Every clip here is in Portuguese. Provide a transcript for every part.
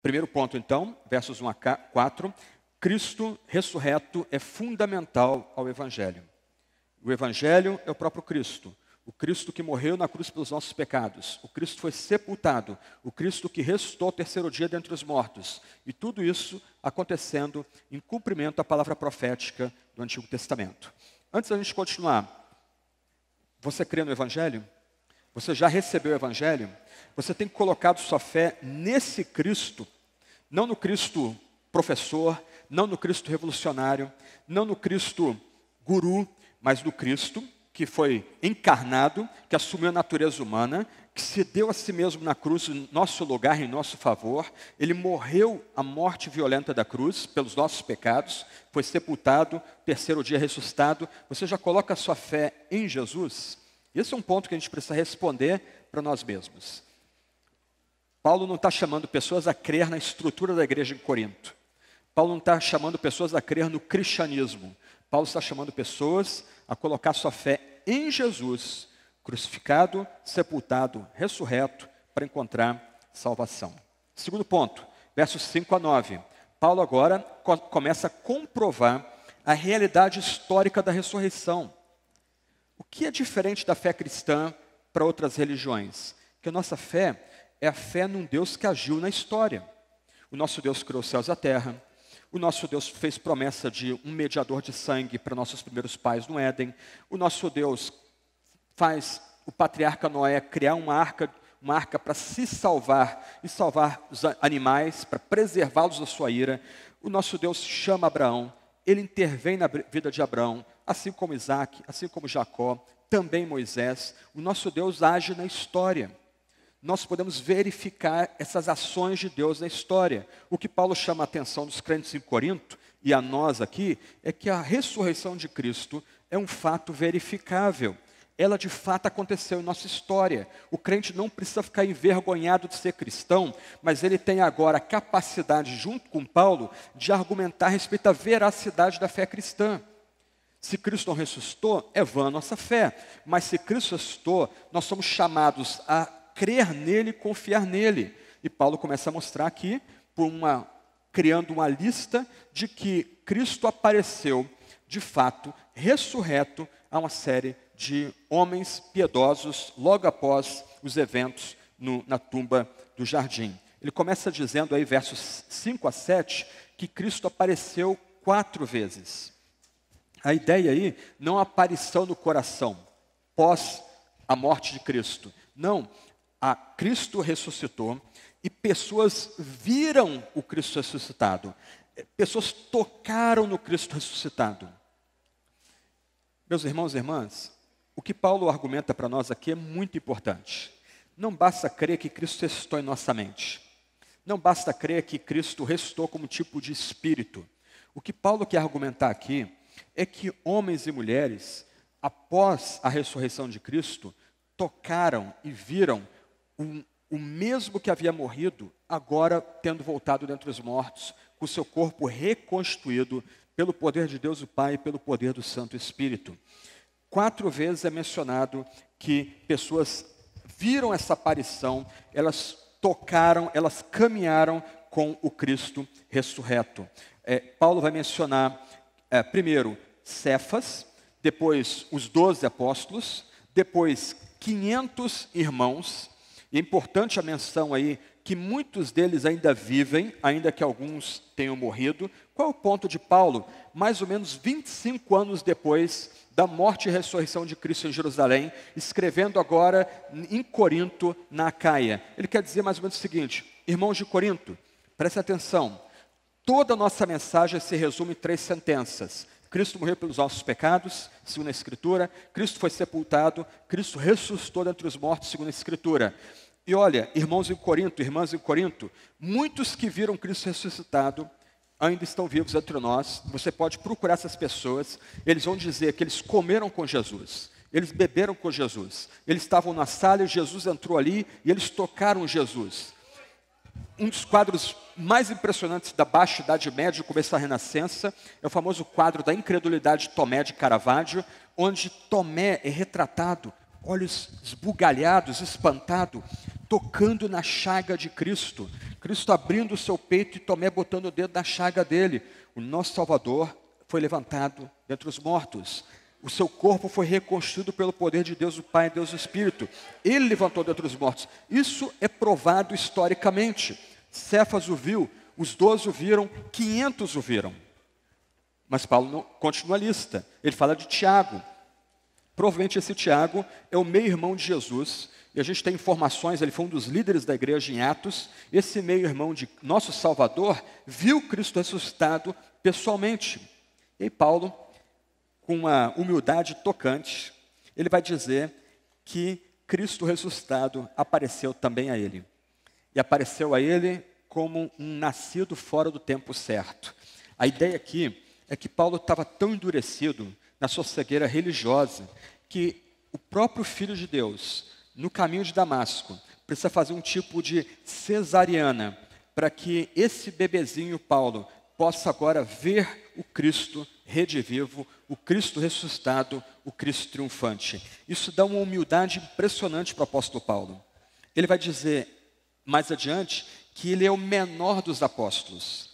Primeiro ponto, então, versos 1 a 4. Cristo ressurreto é fundamental ao Evangelho. O Evangelho é o próprio Cristo. O Cristo que morreu na cruz pelos nossos pecados. O Cristo foi sepultado. O Cristo que ressuscitou ao terceiro dia dentre os mortos. E tudo isso acontecendo em cumprimento à palavra profética do Antigo Testamento. Antes da gente continuar, você crê no Evangelho? Você já recebeu o Evangelho? Você tem colocado sua fé nesse Cristo, não no Cristo professor, não no Cristo revolucionário, não no Cristo guru, mas no Cristo que foi encarnado, que assumiu a natureza humana, que se deu a si mesmo na cruz em nosso lugar, em nosso favor. Ele morreu a morte violenta da cruz pelos nossos pecados, foi sepultado, terceiro dia ressuscitado. Você já coloca a sua fé em Jesus? Esse é um ponto que a gente precisa responder para nós mesmos. Paulo não está chamando pessoas a crer na estrutura da igreja em Corinto. Paulo não está chamando pessoas a crer no cristianismo. Paulo está chamando pessoas a colocar sua fé em Jesus, crucificado, sepultado, ressurreto, para encontrar salvação. Segundo ponto, versos 5 a 9. Paulo agora começa a comprovar a realidade histórica da ressurreição. O que é diferente da fé cristã para outras religiões? Que a nossa fé é a fé num Deus que agiu na história. O nosso Deus criou os céus e a terra. O nosso Deus fez promessa de um mediador de sangue para nossos primeiros pais no Éden. O nosso Deus faz o patriarca Noé criar uma arca para se salvar e salvar os animais, para preservá-los da sua ira. O nosso Deus chama Abraão, ele intervém na vida de Abraão, assim como Isaac, assim como Jacó, também Moisés. O nosso Deus age na história. Nós podemos verificar essas ações de Deus na história. O que Paulo chama a atenção dos crentes em Corinto, e a nós aqui, é que a ressurreição de Cristo é um fato verificável. Ela de fato aconteceu em nossa história. O crente não precisa ficar envergonhado de ser cristão, mas ele tem agora a capacidade, junto com Paulo, de argumentar a respeito da veracidade da fé cristã. Se Cristo não ressuscitou, é vã a nossa fé. Mas se Cristo ressuscitou, nós somos chamados a crer nele e confiar nele. E Paulo começa a mostrar aqui, criando uma lista de que Cristo apareceu, de fato, ressurreto, a uma série de homens piedosos, logo após os eventos na tumba do jardim. Ele começa dizendo aí, versos 5 a 7, que Cristo apareceu 4 vezes. A ideia aí não é a aparição no coração, pós a morte de Cristo. Não, Cristo ressuscitou e pessoas viram o Cristo ressuscitado. Pessoas tocaram no Cristo ressuscitado. Meus irmãos e irmãs, o que Paulo argumenta para nós aqui é muito importante. Não basta crer que Cristo ressuscitou em nossa mente. Não basta crer que Cristo ressuscitou como tipo de espírito. O que Paulo quer argumentar aqui é que homens e mulheres, após a ressurreição de Cristo, tocaram e viram o mesmo que havia morrido, agora tendo voltado dentre os mortos, com o seu corpo reconstituído pelo poder de Deus o Pai e pelo poder do Santo Espírito. 4 vezes é mencionado que pessoas viram essa aparição, elas tocaram, elas caminharam com o Cristo ressurreto. Paulo vai mencionar, primeiro, Cefas, depois os 12 apóstolos, depois 500 irmãos. E é importante a menção aí que muitos deles ainda vivem, ainda que alguns tenham morrido. Qual é o ponto de Paulo? Mais ou menos 25 anos depois da morte e ressurreição de Cristo em Jerusalém, escrevendo agora em Corinto, na Acaia. Ele quer dizer mais ou menos o seguinte: irmãos de Corinto, prestem atenção, toda a nossa mensagem se resume em 3 sentenças. Cristo morreu pelos nossos pecados, segundo a Escritura. Cristo foi sepultado. Cristo ressuscitou dentre os mortos, segundo a Escritura. E olha, irmãos em Corinto, irmãs em Corinto, muitos que viram Cristo ressuscitado ainda estão vivos entre nós. Você pode procurar essas pessoas. Eles vão dizer que eles comeram com Jesus. Eles beberam com Jesus. Eles estavam na sala e Jesus entrou ali e eles tocaram Jesus. Um dos quadros mais impressionantes da Baixa Idade Média, do começo da Renascença, é o famoso quadro da incredulidade de Tomé de Caravaggio, onde Tomé é retratado, olhos esbugalhados, espantado, tocando na chaga de Cristo. Cristo abrindo o seu peito e Tomé botando o dedo na chaga dele. O nosso Salvador foi levantado dentre os mortos. O seu corpo foi reconstruído pelo poder de Deus, o Pai e Deus o Espírito. Ele levantou dentre os mortos. Isso é provado historicamente. Cefas o viu, os 12 o viram, 500 o viram. Mas Paulo não, continua a lista. Ele fala de Tiago. Provavelmente esse Tiago é o meio-irmão de Jesus. E a gente tem informações, ele foi um dos líderes da igreja em Atos. Esse meio-irmão de nosso Salvador viu Cristo ressuscitado pessoalmente. E aí Paulo, com uma humildade tocante, ele vai dizer que Cristo ressuscitado apareceu também a ele. E apareceu a ele como um nascido fora do tempo certo. A ideia aqui é que Paulo estava tão endurecido na sua cegueira religiosa que o próprio Filho de Deus, no caminho de Damasco, precisa fazer um tipo de cesariana para que esse bebezinho Paulo possa agora ver o Cristo redivivo, o Cristo ressuscitado, o Cristo triunfante. Isso dá uma humildade impressionante para o apóstolo Paulo. Ele vai dizer mais adiante que ele é o menor dos apóstolos.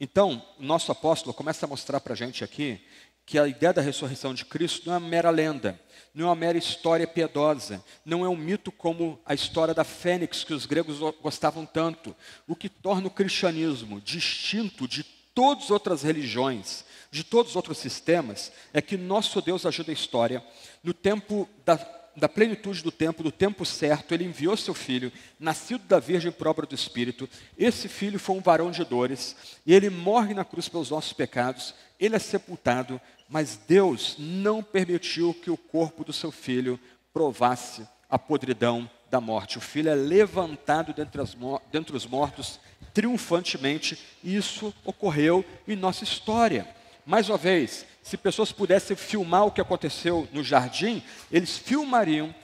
Então, o nosso apóstolo começa a mostrar para a gente aqui que a ideia da ressurreição de Cristo não é uma mera lenda, não é uma mera história piedosa, não é um mito como a história da fênix que os gregos gostavam tanto. O que torna o cristianismo distinto de todas as outras religiões, de todos os outros sistemas, é que nosso Deus ajuda a história. No tempo da plenitude do tempo certo, ele enviou seu filho, nascido da Virgem por obra do Espírito. Esse filho foi um varão de dores, e ele morre na cruz pelos nossos pecados, ele é sepultado, mas Deus não permitiu que o corpo do seu filho provasse a podridão da morte. O filho é levantado dentre os mortos triunfantemente, e isso ocorreu em nossa história. Mais uma vez, se pessoas pudessem filmar o que aconteceu no jardim, eles filmariam,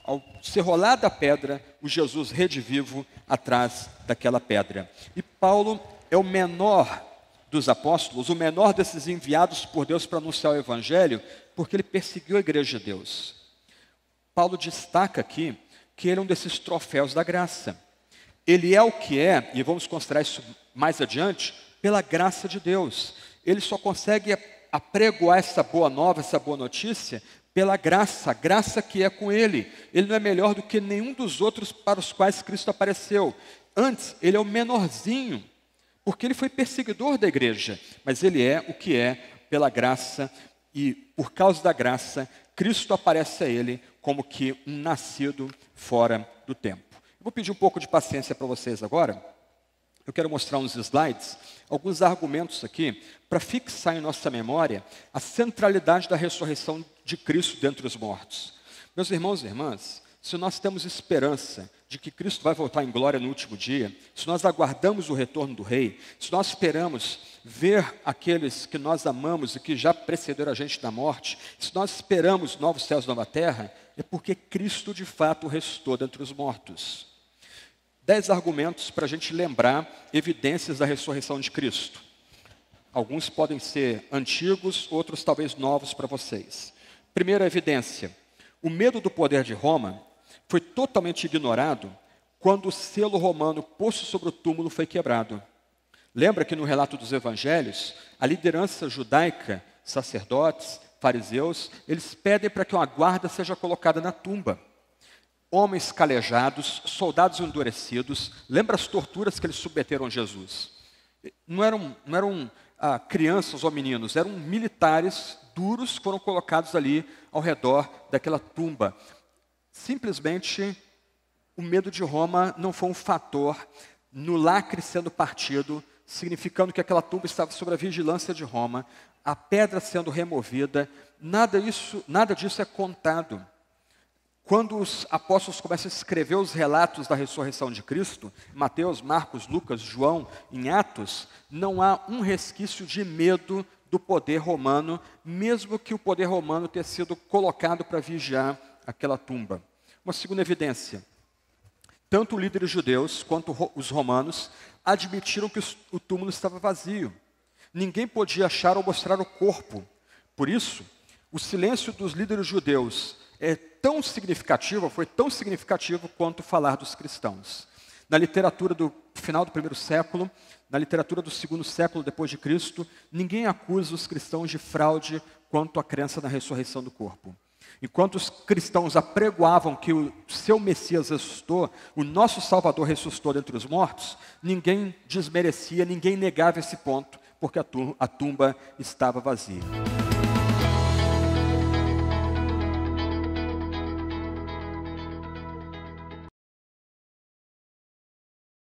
ao ser rolada a pedra, o Jesus redivivo atrás daquela pedra. E Paulo é o menor dos apóstolos, o menor desses enviados por Deus para anunciar o Evangelho, porque ele perseguiu a igreja de Deus. Paulo destaca aqui que ele é um desses troféus da graça. Ele é o que é, e vamos considerar isso mais adiante, pela graça de Deus. Ele só consegue apregoar essa boa nova, essa boa notícia, pela graça, a graça que é com ele. Ele não é melhor do que nenhum dos outros para os quais Cristo apareceu. Antes, ele é o menorzinho, porque ele foi perseguidor da igreja, mas ele é o que é pela graça, e por causa da graça, Cristo aparece a ele como que um nascido fora do tempo. Eu vou pedir um pouco de paciência para vocês agora. Eu quero mostrar uns slides, alguns argumentos aqui, para fixar em nossa memória a centralidade da ressurreição de Cristo dentre os mortos. Meus irmãos e irmãs, se nós temos esperança de que Cristo vai voltar em glória no último dia, se nós aguardamos o retorno do Rei, se nós esperamos ver aqueles que nós amamos e que já precederam a gente na morte, se nós esperamos novos céus e nova terra, é porque Cristo de fato ressuscitou dentre os mortos. 10 argumentos para a gente lembrar evidências da ressurreição de Cristo. Alguns podem ser antigos, outros talvez novos para vocês. Primeira evidência: o medo do poder de Roma foi totalmente ignorado quando o selo romano posto sobre o túmulo foi quebrado. Lembra que no relato dos evangelhos, a liderança judaica, sacerdotes, fariseus, eles pedem para que uma guarda seja colocada na tumba. Homens calejados, soldados endurecidos. Lembra as torturas que eles submeteram a Jesus? Não eram crianças ou meninos, eram militares duros que foram colocados ali ao redor daquela tumba. Simplesmente, o medo de Roma não foi um fator no lacre sendo partido, significando que aquela tumba estava sob a vigilância de Roma, a pedra sendo removida. Nada disso é contado. Quando os apóstolos começam a escrever os relatos da ressurreição de Cristo, Mateus, Marcos, Lucas, João, em Atos, não há um resquício de medo do poder romano, mesmo que o poder romano tenha sido colocado para vigiar aquela tumba. Uma segunda evidência: tanto líderes judeus quanto os romanos admitiram que o túmulo estava vazio. Ninguém podia achar ou mostrar o corpo. Por isso, o silêncio dos líderes judeus foi tão significativo quanto falar dos cristãos. na literatura do final do primeiro século, na literatura do segundo século depois de Cristo, ninguém acusa os cristãos de fraude quanto à crença na ressurreição do corpo. Enquanto os cristãos apregoavam que o seu Messias ressuscitou, o nosso Salvador ressuscitou dentre os mortos, ninguém desmerecia, ninguém negava esse ponto, porque a tumba estava vazia.